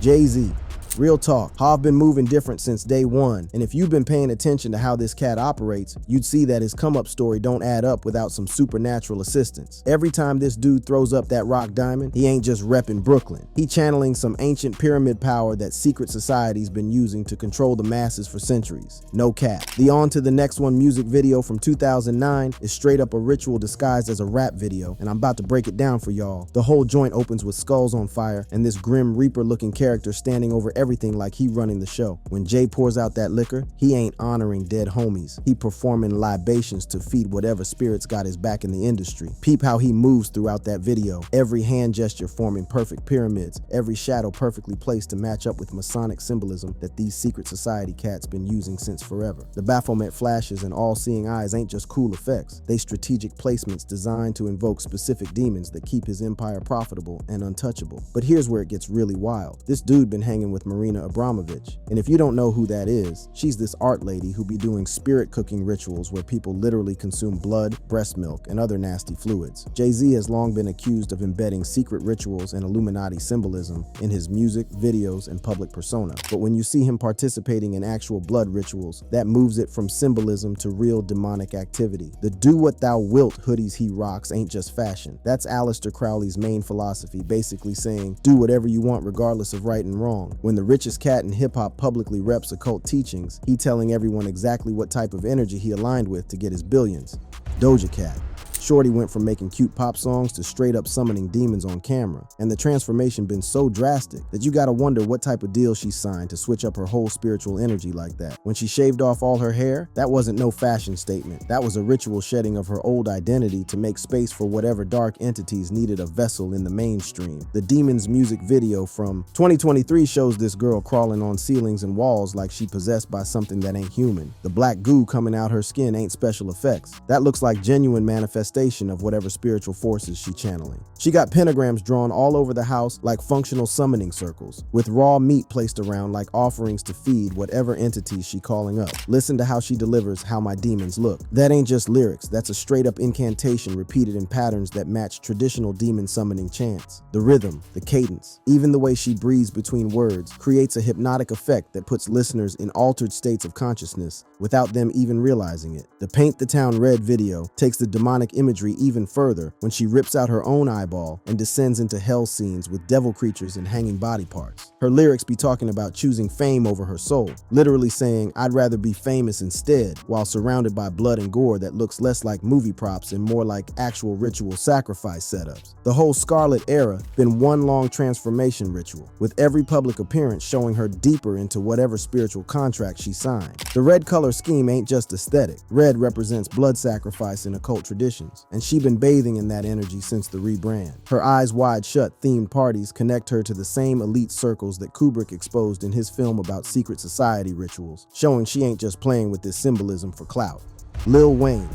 Jay-Z. Real talk, Hov been moving different since day one, and if you've been paying attention to how this cat operates, you'd see that his come-up story don't add up without some supernatural assistance. Every time this dude throws up that rock diamond, he ain't just repping Brooklyn. He channeling some ancient pyramid power that secret society's been using to control the masses for centuries. No cap. The On to the Next One music video from 2009 is straight up a ritual disguised as a rap video, and I'm about to break it down for y'all. The whole joint opens with skulls on fire and this grim reaper-looking character standing over everything like he running the show. When Jay pours out that liquor, he ain't honoring dead homies. He performing libations to feed whatever spirits got his back in the industry. Peep how he moves throughout that video. Every hand gesture forming perfect pyramids, every shadow perfectly placed to match up with Masonic symbolism that these secret society cats been using since forever. The Baphomet flashes and all-seeing eyes ain't just cool effects. They strategic placements designed to invoke specific demons that keep his empire profitable and untouchable. But here's where it gets really wild. This dude been hanging with Marina Abramovich. And if you don't know who that is, she's this art lady who be doing spirit cooking rituals where people literally consume blood, breast milk, and other nasty fluids. Jay-Z has long been accused of embedding secret rituals and Illuminati symbolism in his music, videos, and public persona. But when you see him participating in actual blood rituals, that moves it from symbolism to real demonic activity. The do what thou wilt hoodies he rocks ain't just fashion. That's Aleister Crowley's main philosophy, basically saying, do whatever you want regardless of right and wrong. When the richest cat in hip-hop publicly reps occult teachings, he telling everyone exactly what type of energy he aligned with to get his billions. Doja Cat. Shorty went from making cute pop songs to straight up summoning demons on camera, and the transformation been so drastic that you gotta wonder what type of deal she signed to switch up her whole spiritual energy like that. When she shaved off all her hair, that wasn't no fashion statement. That was a ritual shedding of her old identity to make space for whatever dark entities needed a vessel in the mainstream. The Demons music video from 2023 shows this girl crawling on ceilings and walls like she possessed by something that ain't human. The black goo coming out her skin ain't special effects. That looks like genuine manifestation of whatever spiritual forces she channeling. She got pentagrams drawn all over the house like functional summoning circles, with raw meat placed around like offerings to feed whatever entities she calling up. Listen to how she delivers How My Demons Look. That ain't just lyrics, that's a straight up incantation repeated in patterns that match traditional demon summoning chants. The rhythm, the cadence, even the way she breathes between words creates a hypnotic effect that puts listeners in altered states of consciousness without them even realizing it. The Paint the Town Red video takes the demonic imagery even further when she rips out her own eyeball and descends into hell scenes with devil creatures and hanging body parts. Her lyrics be talking about choosing fame over her soul, literally saying, I'd rather be famous instead, while surrounded by blood and gore that looks less like movie props and more like actual ritual sacrifice setups. The whole Scarlet era been one long transformation ritual, with every public appearance showing her deeper into whatever spiritual contract she signed. The red color scheme ain't just aesthetic. Red represents blood sacrifice in occult traditions, and she been bathing in that energy since the rebrand. Her eyes wide shut themed parties connect her to the same elite circles that Kubrick exposed in his film about secret society rituals, showing she ain't just playing with this symbolism for clout. Lil Wayne.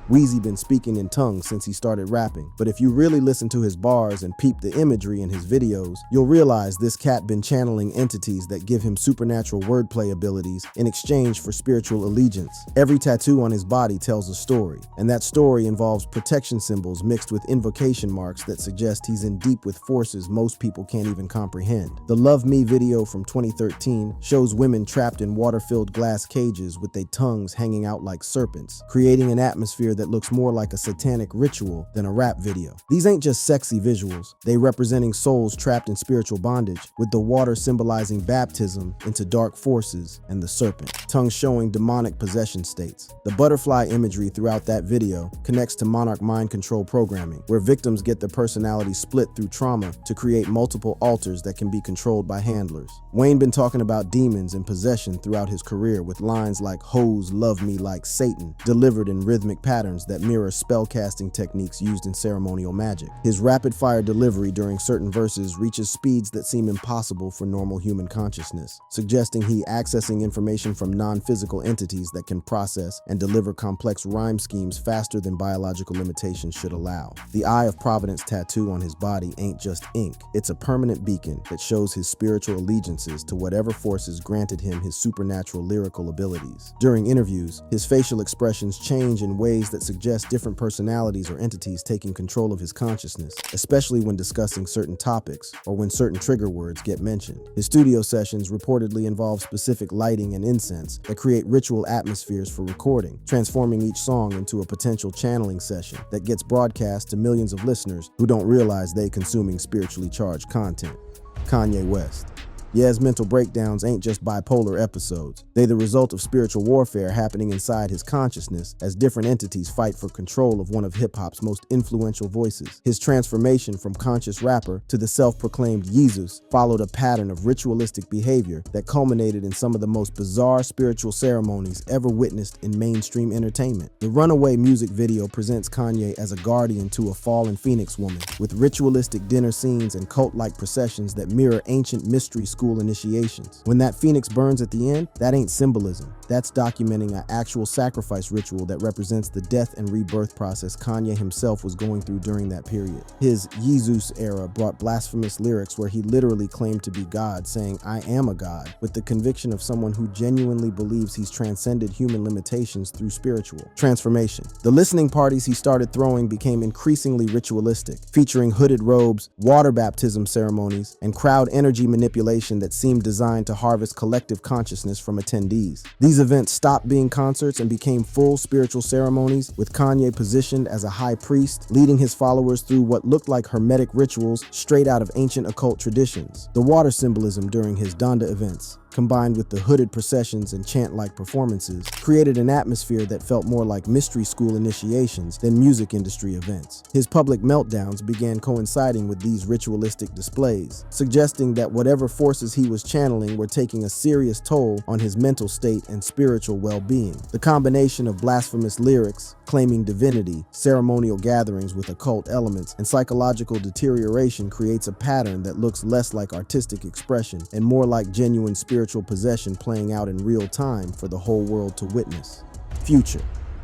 Weezy been speaking in tongues since he started rapping, but if you really listen to his bars and peep the imagery in his videos, you'll realize this cat been channeling entities that give him supernatural wordplay abilities in exchange for spiritual allegiance. Every tattoo on his body tells a story, and that story involves protection symbols mixed with invocation marks that suggest he's in deep with forces most people can't even comprehend. The Love Me video from 2013 shows women trapped in water-filled glass cages with their tongues hanging out like serpents, creating an atmosphere that looks more like a satanic ritual than a rap video. These ain't just sexy visuals, they representing souls trapped in spiritual bondage, with the water symbolizing baptism into dark forces and the serpent, tongue showing demonic possession states. The butterfly imagery throughout that video connects to Monarch mind control programming, where victims get their personality split through trauma to create multiple alters that can be controlled by handlers. Wayne been talking about demons and possession throughout his career, with lines like "Hoes love me like Satan" delivered in rhythmic patterns that mirror spellcasting techniques used in ceremonial magic. His rapid-fire delivery during certain verses reaches speeds that seem impossible for normal human consciousness, suggesting he accessing information from non-physical entities that can process and deliver complex rhyme schemes faster than biological limitations should allow. The Eye of Providence tattoo on his body ain't just ink, it's a permanent beacon that shows his spiritual allegiances to whatever forces granted him his supernatural lyrical abilities. During interviews, his facial expressions change in ways that that suggest different personalities or entities taking control of his consciousness, especially when discussing certain topics or when certain trigger words get mentioned. His studio sessions reportedly involve specific lighting and incense that create ritual atmospheres for recording, transforming each song into a potential channeling session that gets broadcast to millions of listeners who don't realize they consuming spiritually charged content. Kanye West. Ye's mental breakdowns ain't just bipolar episodes. They're the result of spiritual warfare happening inside his consciousness as different entities fight for control of one of hip-hop's most influential voices. His transformation from conscious rapper to the self-proclaimed Yeezus followed a pattern of ritualistic behavior that culminated in some of the most bizarre spiritual ceremonies ever witnessed in mainstream entertainment. The Runaway music video presents Kanye as a guardian to a fallen Phoenix woman, with ritualistic dinner scenes and cult-like processions that mirror ancient mystery school initiations. When that phoenix burns at the end, that ain't symbolism. That's documenting an actual sacrifice ritual that represents the death and rebirth process Kanye himself was going through during that period. His Yeezus era brought blasphemous lyrics where he literally claimed to be God, saying, "I am a God," with the conviction of someone who genuinely believes he's transcended human limitations through spiritual transformation. The listening parties he started throwing became increasingly ritualistic, featuring hooded robes, water baptism ceremonies, and crowd energy manipulation that seemed designed to harvest collective consciousness from attendees. These events stopped being concerts and became full spiritual ceremonies, with Kanye positioned as a high priest, leading his followers through what looked like hermetic rituals straight out of ancient occult traditions. The water symbolism during his Donda events, combined with the hooded processions and chant-like performances, created an atmosphere that felt more like mystery school initiations than music industry events. His public meltdowns began coinciding with these ritualistic displays, suggesting that whatever forces he was channeling were taking a serious toll on his mental state and spiritual well-being. The combination of blasphemous lyrics, claiming divinity, ceremonial gatherings with occult elements, and psychological deterioration creates a pattern that looks less like artistic expression and more like genuine spiritual possession playing out in real time for the whole world to witness. Future.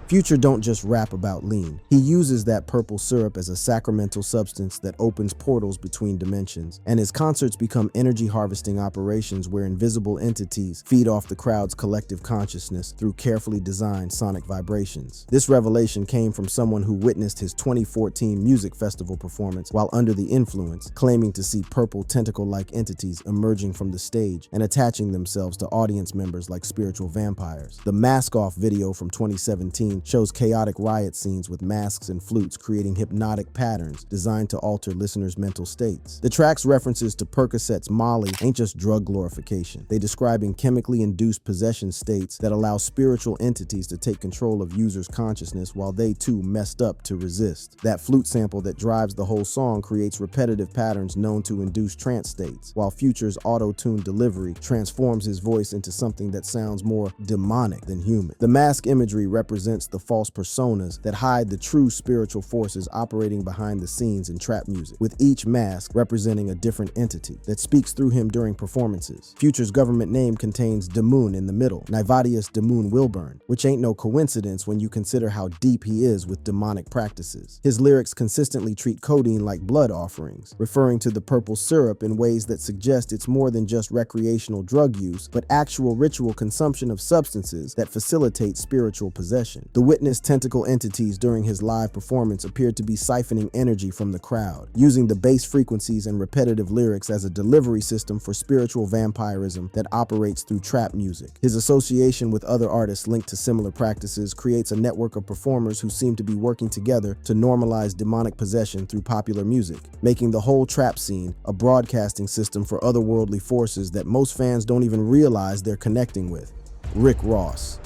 Future don't just rap about lean. He uses that purple syrup as a sacramental substance that opens portals between dimensions, and his concerts become energy harvesting operations where invisible entities feed off the crowd's collective consciousness through carefully designed sonic vibrations. This revelation came from someone who witnessed his 2014 music festival performance while under the influence, claiming to see purple tentacle-like entities emerging from the stage and attaching themselves to audience members like spiritual vampires. The Mask Off video from 2017 shows chaotic riot scenes with masks and flutes creating hypnotic patterns designed to alter listeners' mental states. The track's references to Percocet's Molly ain't just drug glorification. They describing chemically induced possession states that allow spiritual entities to take control of users' consciousness while they too messed up to resist. That flute sample that drives the whole song creates repetitive patterns known to induce trance states, while Future's auto-tuned delivery transforms his voice into something that sounds more demonic than human. The mask imagery represents the false personas that hide the true spiritual forces operating behind the scenes in trap music, with each mask representing a different entity that speaks through him during performances. Future's government name contains Damoon in the middle, Nivadius Damoon Wilburn, which ain't no coincidence when you consider how deep he is with demonic practices. His lyrics consistently treat codeine like blood offerings, referring to the purple syrup in ways that suggest it's more than just recreational drug use, but actual ritual consumption of substances that facilitate spiritual possession. The witnessed tentacle entities during his live performance appeared to be siphoning energy from the crowd, using the bass frequencies and repetitive lyrics as a delivery system for spiritual vampirism that operates through trap music. His association with other artists linked to similar practices creates a network of performers who seem to be working together to normalize demonic possession through popular music, making the whole trap scene a broadcasting system for otherworldly forces that most fans don't even realize they're connecting with. Rick Ross.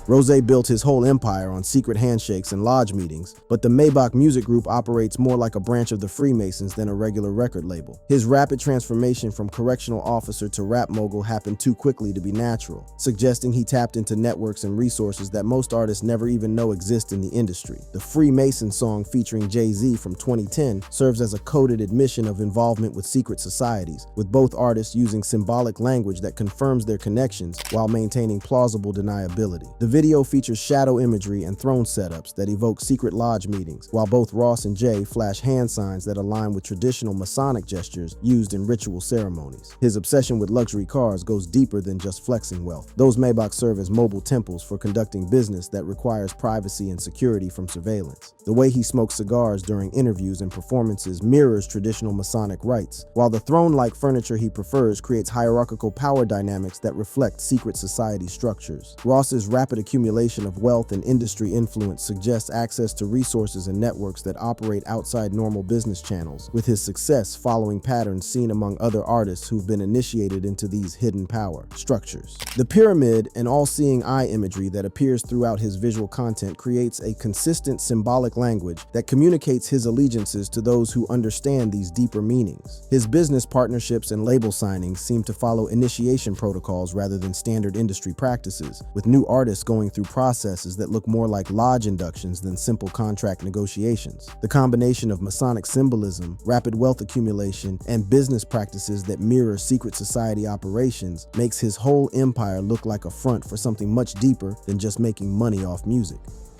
Rose built his whole empire on secret handshakes and lodge meetings, but the Maybach Music Group operates more like a branch of the Freemasons than a regular record label. His rapid transformation from correctional officer to rap mogul happened too quickly to be natural, suggesting he tapped into networks and resources that most artists never even know exist in the industry. The Freemason song featuring Jay-Z from 2010 serves as a coded admission of involvement with secret societies, with both artists using symbolic language that confirms their connections while maintaining plausible deniability. The video features shadow imagery and throne setups that evoke secret lodge meetings, while both Ross and Jay flash hand signs that align with traditional Masonic gestures used in ritual ceremonies. His obsession with luxury cars goes deeper than just flexing wealth. Those Maybachs serve as mobile temples for conducting business that requires privacy and security from surveillance. The way he smokes cigars during interviews and performances mirrors traditional Masonic rites, while the throne-like furniture he prefers creates hierarchical power dynamics that reflect secret society structures. Ross's rapid accumulation of wealth and industry influence suggests access to resources and networks that operate outside normal business channels, with his success following patterns seen among other artists who've been initiated into these hidden power structures. The pyramid and all-seeing eye imagery that appears throughout his visual content creates a consistent symbolic language that communicates his allegiances to those who understand these deeper meanings. His business partnerships and label signings seem to follow initiation protocols rather than standard industry practices, with new artists going through processes that look more like lodge inductions than simple contract negotiations. The combination of Masonic symbolism, rapid wealth accumulation, and business practices that mirror secret society operations makes his whole empire look like a front for something much deeper than just making money off music.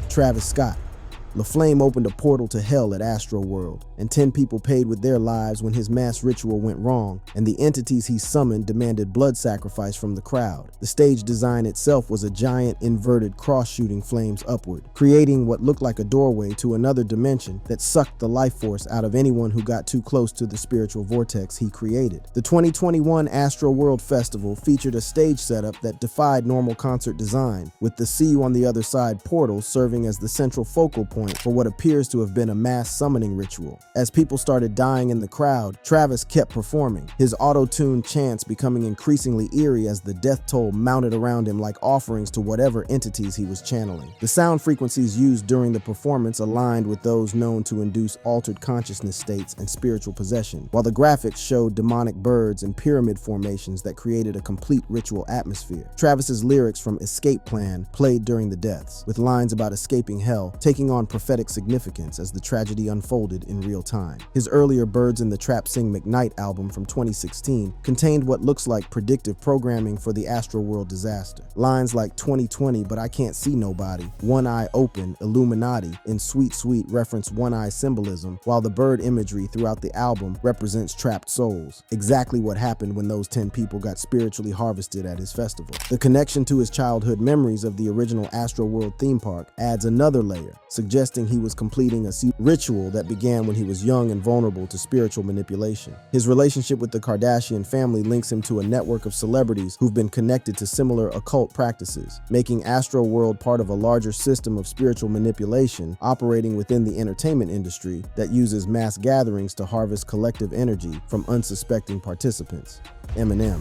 Travis Scott. LaFlame opened a portal to hell at Astroworld, and 10 people paid with their lives when his mass ritual went wrong, and the entities he summoned demanded blood sacrifice from the crowd. The stage design itself was a giant inverted cross shooting flames upward, creating what looked like a doorway to another dimension that sucked the life force out of anyone who got too close to the spiritual vortex he created. The 2021 Astroworld Festival featured a stage setup that defied normal concert design, with the See You on the Other Side portal serving as the central focal point for what appears to have been a mass summoning ritual. As people started dying in the crowd, Travis kept performing, his auto-tuned chants becoming increasingly eerie as the death toll mounted around him like offerings to whatever entities he was channeling. The sound frequencies used during the performance aligned with those known to induce altered consciousness states and spiritual possession, while the graphics showed demonic birds and pyramid formations that created a complete ritual atmosphere. Travis's lyrics from Escape Plan played during the deaths, with lines about escaping hell, taking on prophetic significance as the tragedy unfolded in real time. His earlier Birds in the Trap Sing McKnight album from 2016 contained what looks like predictive programming for the Astroworld disaster. Lines like 2020 but I can't see nobody, one eye open, Illuminati in Sweet Sweet reference one eye symbolism, while the bird imagery throughout the album represents trapped souls. Exactly what happened when those 10 people got spiritually harvested at his festival. The connection to his childhood memories of the original Astroworld theme park adds another layer, suggesting he was completing a ritual that began when he was young and vulnerable to spiritual manipulation. His relationship with the Kardashian family links him to a network of celebrities who've been connected to similar occult practices, making Astroworld part of a larger system of spiritual manipulation operating within the entertainment industry that uses mass gatherings to harvest collective energy from unsuspecting participants. Eminem.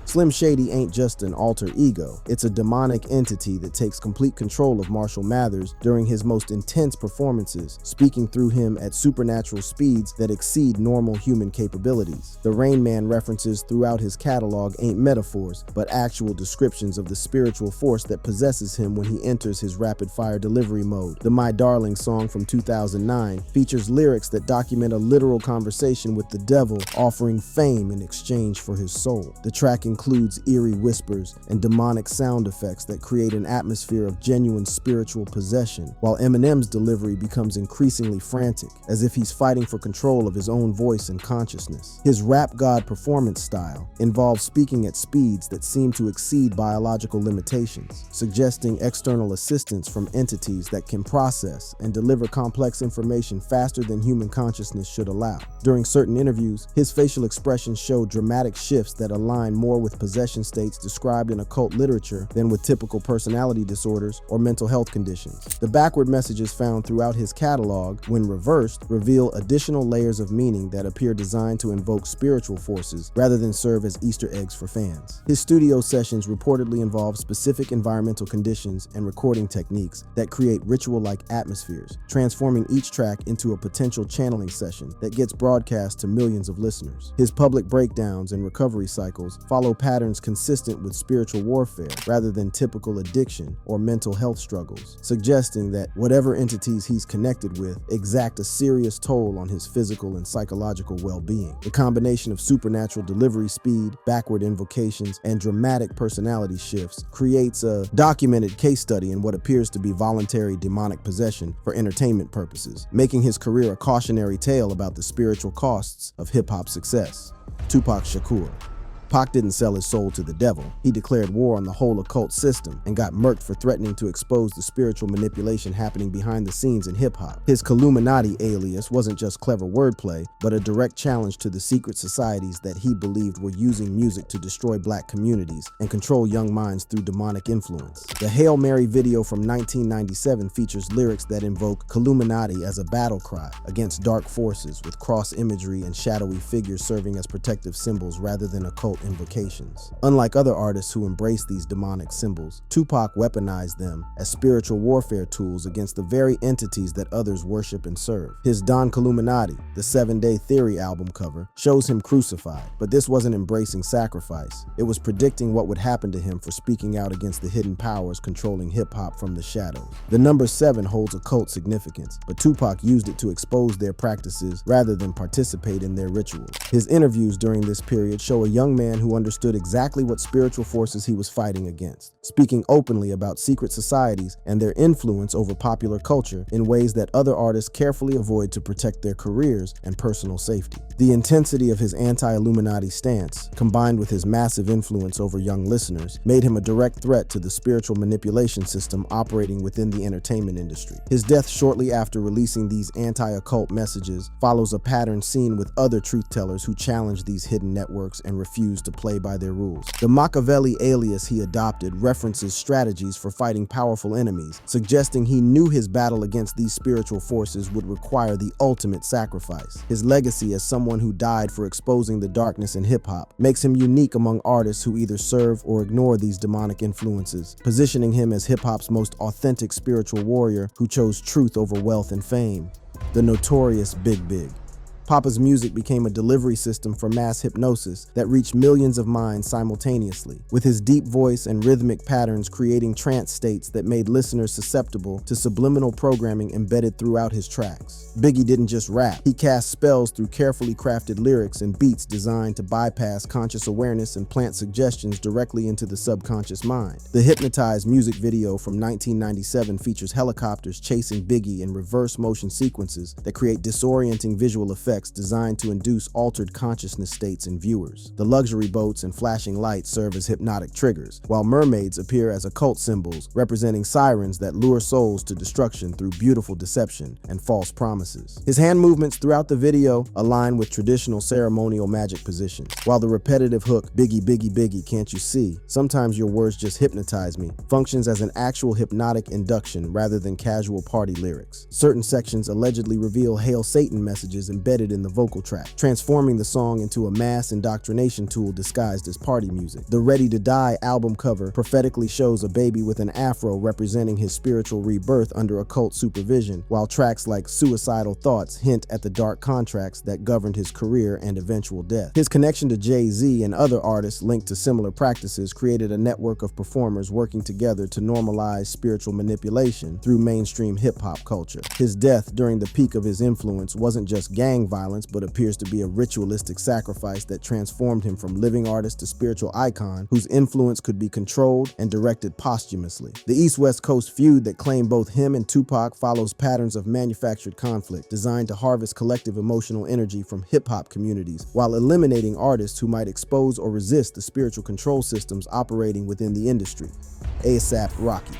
Slim Shady ain't just an alter ego, it's a demonic entity that takes complete control of Marshall Mathers during his most intense performances, speaking through him at supernatural speeds that exceed normal human capabilities. The Rain Man references throughout his catalog ain't metaphors, but actual descriptions of the spiritual force that possesses him when he enters his rapid-fire delivery mode. The My Darling song from 2009 features lyrics that document a literal conversation with the devil offering fame in exchange for his soul. The track includes eerie whispers and demonic sound effects that create an atmosphere of genuine spiritual possession, while Eminem's delivery becomes increasingly frantic, as if he's fighting for control of his own voice and consciousness. His rap god performance style involves speaking at speeds that seem to exceed biological limitations, suggesting external assistance from entities that can process and deliver complex information faster than human consciousness should allow. During certain interviews, his facial expressions show dramatic shifts that align more with possession states described in occult literature than with typical personality disorders or mental health conditions. The backward messages found throughout his catalog, when reversed, reveal additional layers of meaning that appear designed to invoke spiritual forces rather than serve as Easter eggs for fans. His studio sessions reportedly involve specific environmental conditions and recording techniques that create ritual-like atmospheres, transforming each track into a potential channeling session that gets broadcast to millions of listeners. His public breakdowns and recovery cycles follow patterns consistent with spiritual warfare rather than typical addiction or mental health struggles, suggesting that whatever entities he's connected with exact a serious toll on his physical and psychological well-being. The combination of supernatural delivery speed, backward invocations, and dramatic personality shifts creates a documented case study in what appears to be voluntary demonic possession for entertainment purposes, making his career a cautionary tale about the spiritual costs of hip-hop success. Tupac Shakur. Pac didn't sell his soul to the devil. He declared war on the whole occult system and got murked for threatening to expose the spiritual manipulation happening behind the scenes in hip-hop. His Killuminati alias wasn't just clever wordplay, but a direct challenge to the secret societies that he believed were using music to destroy black communities and control young minds through demonic influence. The Hail Mary video from 1997 features lyrics that invoke Killuminati as a battle cry against dark forces, with cross imagery and shadowy figures serving as protective symbols rather than occult invocations. Unlike other artists who embrace these demonic symbols, Tupac weaponized them as spiritual warfare tools against the very entities that others worship and serve. His Don Killuminati, the 7 Day Theory album cover, shows him crucified, but this wasn't embracing sacrifice. It was predicting what would happen to him for speaking out against the hidden powers controlling hip-hop from the shadows. The number 7 holds occult significance, but Tupac used it to expose their practices rather than participate in their rituals. His interviews during this period show a young man who understood exactly what spiritual forces he was fighting against, speaking openly about secret societies and their influence over popular culture in ways that other artists carefully avoid to protect their careers and personal safety. The intensity of his anti-Illuminati stance, combined with his massive influence over young listeners, made him a direct threat to the spiritual manipulation system operating within the entertainment industry. His death shortly after releasing these anti-occult messages follows a pattern seen with other truth-tellers who challenge these hidden networks and refuse to play by their rules. The Machiavelli alias he adopted references strategies for fighting powerful enemies, suggesting he knew his battle against these spiritual forces would require the ultimate sacrifice. His legacy as someone who died for exposing the darkness in hip-hop makes him unique among artists who either serve or ignore these demonic influences, positioning him as hip-hop's most authentic spiritual warrior who chose truth over wealth and fame. The notorious Big Big. Papa's music became a delivery system for mass hypnosis that reached millions of minds simultaneously, with his deep voice and rhythmic patterns creating trance states that made listeners susceptible to subliminal programming embedded throughout his tracks. Biggie didn't just rap, he cast spells through carefully crafted lyrics and beats designed to bypass conscious awareness and plant suggestions directly into the subconscious mind. The Hypnotized music video from 1997 features helicopters chasing Biggie in reverse motion sequences that create disorienting visual effects designed to induce altered consciousness states in viewers. The luxury boats and flashing lights serve as hypnotic triggers, while mermaids appear as occult symbols representing sirens that lure souls to destruction through beautiful deception and false promises. His hand movements throughout the video align with traditional ceremonial magic positions, while the repetitive hook, "Biggie, Biggie, Biggie, can't you see? Sometimes your words just hypnotize me," functions as an actual hypnotic induction rather than casual party lyrics. Certain sections allegedly reveal Hail Satan messages embedded in the vocal track, transforming the song into a mass indoctrination tool disguised as party music. The Ready to Die album cover prophetically shows a baby with an afro representing his spiritual rebirth under occult supervision, while tracks like Suicidal Thoughts hint at the dark contracts that governed his career and eventual death. His connection to Jay-Z and other artists linked to similar practices created a network of performers working together to normalize spiritual manipulation through mainstream hip-hop culture. His death during the peak of his influence wasn't just gang violence, but appears to be a ritualistic sacrifice that transformed him from living artist to spiritual icon whose influence could be controlled and directed posthumously. The East-West Coast feud that claimed both him and Tupac follows patterns of manufactured conflict designed to harvest collective emotional energy from hip-hop communities while eliminating artists who might expose or resist the spiritual control systems operating within the industry. A$AP Rocky.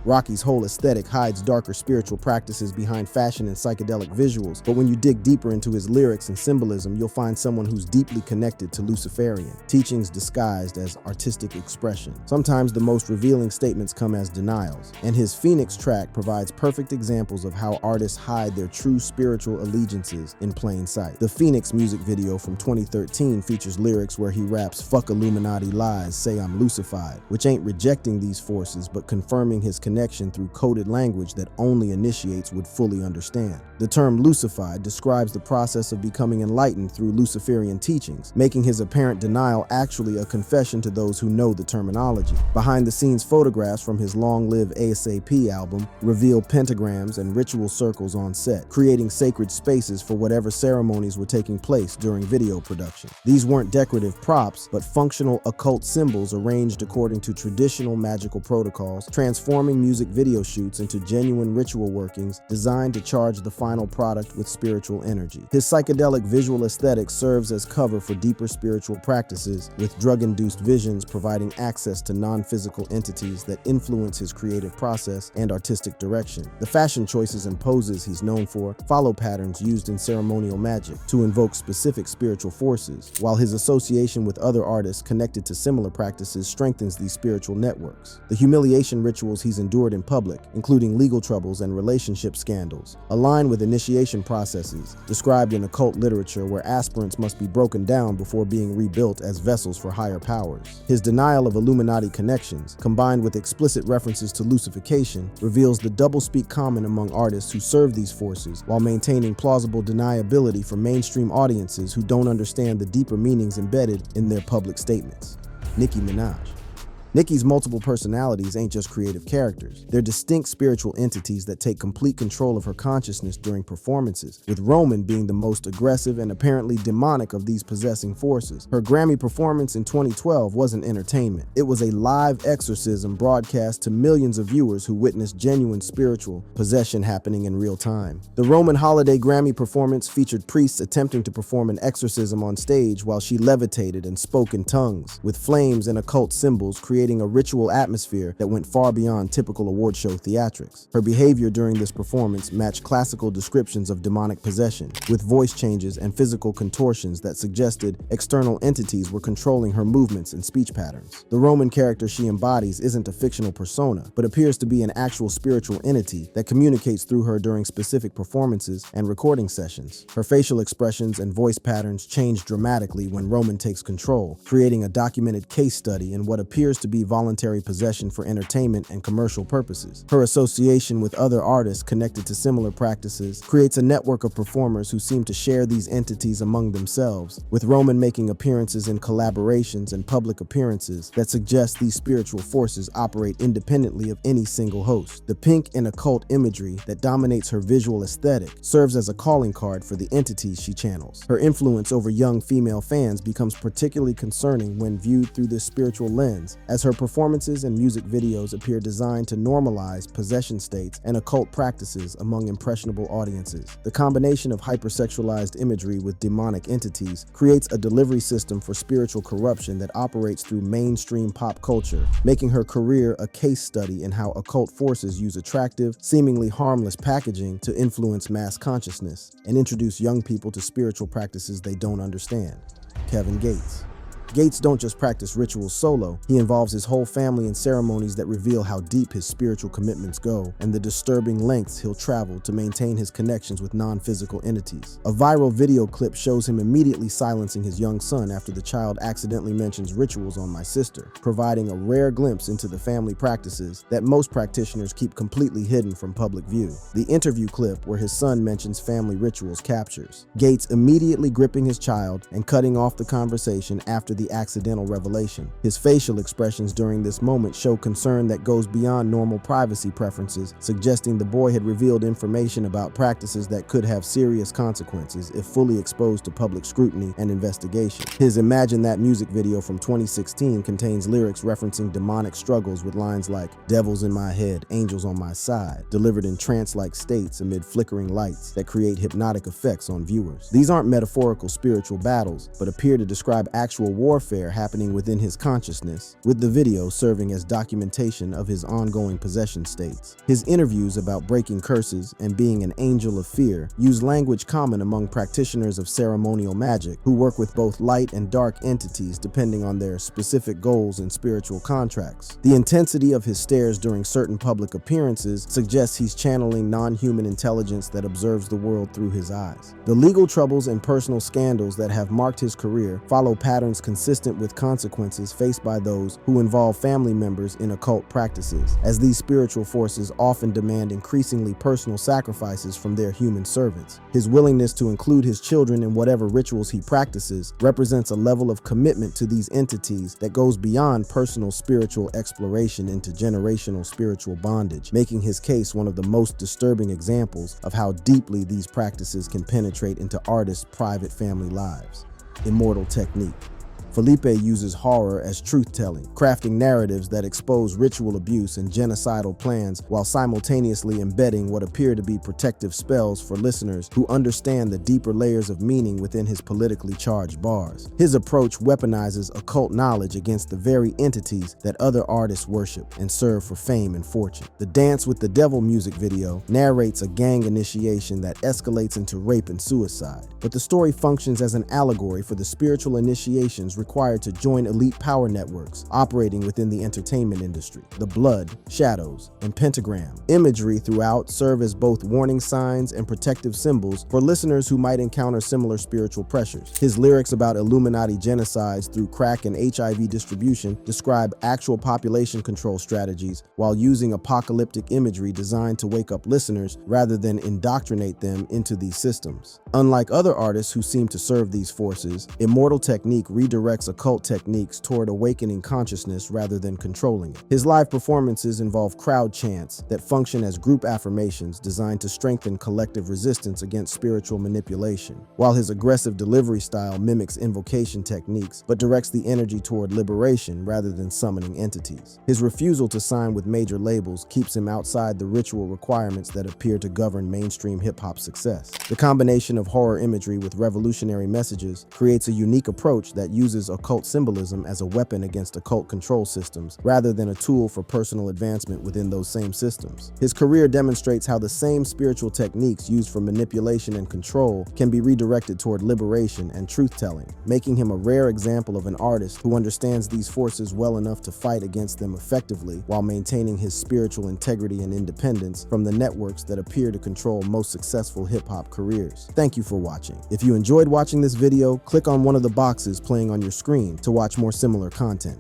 Rocky's whole aesthetic hides darker spiritual practices behind fashion and psychedelic visuals, but when you dig deeper into his lyrics and symbolism, you'll find someone who's deeply connected to Luciferian teachings disguised as artistic expression. Sometimes the most revealing statements come as denials, and his Phoenix track provides perfect examples of how artists hide their true spiritual allegiances in plain sight. The Phoenix music video from 2013 features lyrics where he raps, "Fuck Illuminati lies, say I'm Lucified," which ain't rejecting these forces, but confirming his connection connection through coded language that only initiates would fully understand. The term Lucified describes the process of becoming enlightened through Luciferian teachings, making his apparent denial actually a confession to those who know the terminology. Behind-the-scenes photographs from his long-lived ASAP album reveal pentagrams and ritual circles on set, creating sacred spaces for whatever ceremonies were taking place during video production. These weren't decorative props, but functional occult symbols arranged according to traditional magical protocols, transforming music video shoots into genuine ritual workings designed to charge the final product with spiritual energy. His psychedelic visual aesthetic serves as cover for deeper spiritual practices, with drug-induced visions providing access to non-physical entities that influence his creative process and artistic direction. The fashion choices and poses he's known for follow patterns used in ceremonial magic to invoke specific spiritual forces, while his association with other artists connected to similar practices strengthens these spiritual networks. The humiliation rituals he's endured in public, including legal troubles and relationship scandals, align with initiation processes described in occult literature where aspirants must be broken down before being rebuilt as vessels for higher powers. His denial of Illuminati connections, combined with explicit references to Lucification, reveals the doublespeak common among artists who serve these forces while maintaining plausible deniability for mainstream audiences who don't understand the deeper meanings embedded in their public statements. Nicki Minaj. Nicki's multiple personalities ain't just creative characters. They're distinct spiritual entities that take complete control of her consciousness during performances, with Roman being the most aggressive and apparently demonic of these possessing forces. Her Grammy performance in 2012 wasn't entertainment. It was a live exorcism broadcast to millions of viewers who witnessed genuine spiritual possession happening in real time. The Roman holiday Grammy performance featured priests attempting to perform an exorcism on stage while she levitated and spoke in tongues, with flames and occult symbols creating a ritual atmosphere that went far beyond typical award show theatrics. Her behavior during this performance matched classical descriptions of demonic possession, with voice changes and physical contortions that suggested external entities were controlling her movements and speech patterns. The Roman character she embodies isn't a fictional persona, but appears to be an actual spiritual entity that communicates through her during specific performances and recording sessions. Her facial expressions and voice patterns change dramatically when Roman takes control, creating a documented case study in what appears to be voluntary possession for entertainment and commercial purposes. Her association with other artists connected to similar practices creates a network of performers who seem to share these entities among themselves, with Roman making appearances in collaborations and public appearances that suggest these spiritual forces operate independently of any single host. The pink and occult imagery that dominates her visual aesthetic serves as a calling card for the entities she channels. Her influence over young female fans becomes particularly concerning when viewed through this spiritual lens, as her performances and music videos appear designed to normalize possession states and occult practices among impressionable audiences. The combination of hypersexualized imagery with demonic entities creates a delivery system for spiritual corruption that operates through mainstream pop culture, making her career a case study in how occult forces use attractive, seemingly harmless packaging to influence mass consciousness and introduce young people to spiritual practices they don't understand. Kevin Gates. Gates don't just practice rituals solo, he involves his whole family in ceremonies that reveal how deep his spiritual commitments go and the disturbing lengths he'll travel to maintain his connections with non-physical entities. A viral video clip shows him immediately silencing his young son after the child accidentally mentions rituals on my sister, providing a rare glimpse into the family practices that most practitioners keep completely hidden from public view. The interview clip where his son mentions family rituals captures Gates immediately gripping his child and cutting off the conversation after the accidental revelation. His facial expressions during this moment show concern that goes beyond normal privacy preferences, suggesting the boy had revealed information about practices that could have serious consequences if fully exposed to public scrutiny and investigation. His Imagine That music video from 2016 contains lyrics referencing demonic struggles with lines like "devils in my head, angels on my side," delivered in trance-like states amid flickering lights that create hypnotic effects on viewers. These aren't metaphorical spiritual battles, but appear to describe actual warfare happening within his consciousness, with the video serving as documentation of his ongoing possession states. His interviews about breaking curses and being an angel of fear use language common among practitioners of ceremonial magic who work with both light and dark entities depending on their specific goals and spiritual contracts. The intensity of his stares during certain public appearances suggests he's channeling non-human intelligence that observes the world through his eyes. The legal troubles and personal scandals that have marked his career follow patterns consistent consistent with consequences faced by those who involve family members in occult practices, as these spiritual forces often demand increasingly personal sacrifices from their human servants. His willingness to include his children in whatever rituals he practices represents a level of commitment to these entities that goes beyond personal spiritual exploration into generational spiritual bondage, making his case one of the most disturbing examples of how deeply these practices can penetrate into artists' private family lives. Immortal technique. Felipe uses horror as truth-telling, crafting narratives that expose ritual abuse and genocidal plans while simultaneously embedding what appear to be protective spells for listeners who understand the deeper layers of meaning within his politically charged bars. His approach weaponizes occult knowledge against the very entities that other artists worship and serve for fame and fortune. The Dance with the Devil music video narrates a gang initiation that escalates into rape and suicide, but the story functions as an allegory for the spiritual initiations required to join elite power networks operating within the entertainment industry. The blood, shadows, and pentagram imagery throughout serve as both warning signs and protective symbols for listeners who might encounter similar spiritual pressures. His lyrics about Illuminati genocides through crack and HIV distribution describe actual population control strategies while using apocalyptic imagery designed to wake up listeners rather than indoctrinate them into these systems. Unlike other artists who seem to serve these forces, Immortal Technique redirects occult techniques toward awakening consciousness rather than controlling it. His live performances involve crowd chants that function as group affirmations designed to strengthen collective resistance against spiritual manipulation, while his aggressive delivery style mimics invocation techniques but directs the energy toward liberation rather than summoning entities. His refusal to sign with major labels keeps him outside the ritual requirements that appear to govern mainstream hip-hop success. The combination of horror imagery with revolutionary messages creates a unique approach that uses occult symbolism as a weapon against occult control systems rather than a tool for personal advancement within those same systems. His career demonstrates how the same spiritual techniques used for manipulation and control can be redirected toward liberation and truth-telling, making him a rare example of an artist who understands these forces well enough to fight against them effectively while maintaining his spiritual integrity and independence from the networks that appear to control most successful hip-hop careers. Thank you for watching. If you enjoyed watching this video, click on one of the boxes playing on your screen to watch more similar content.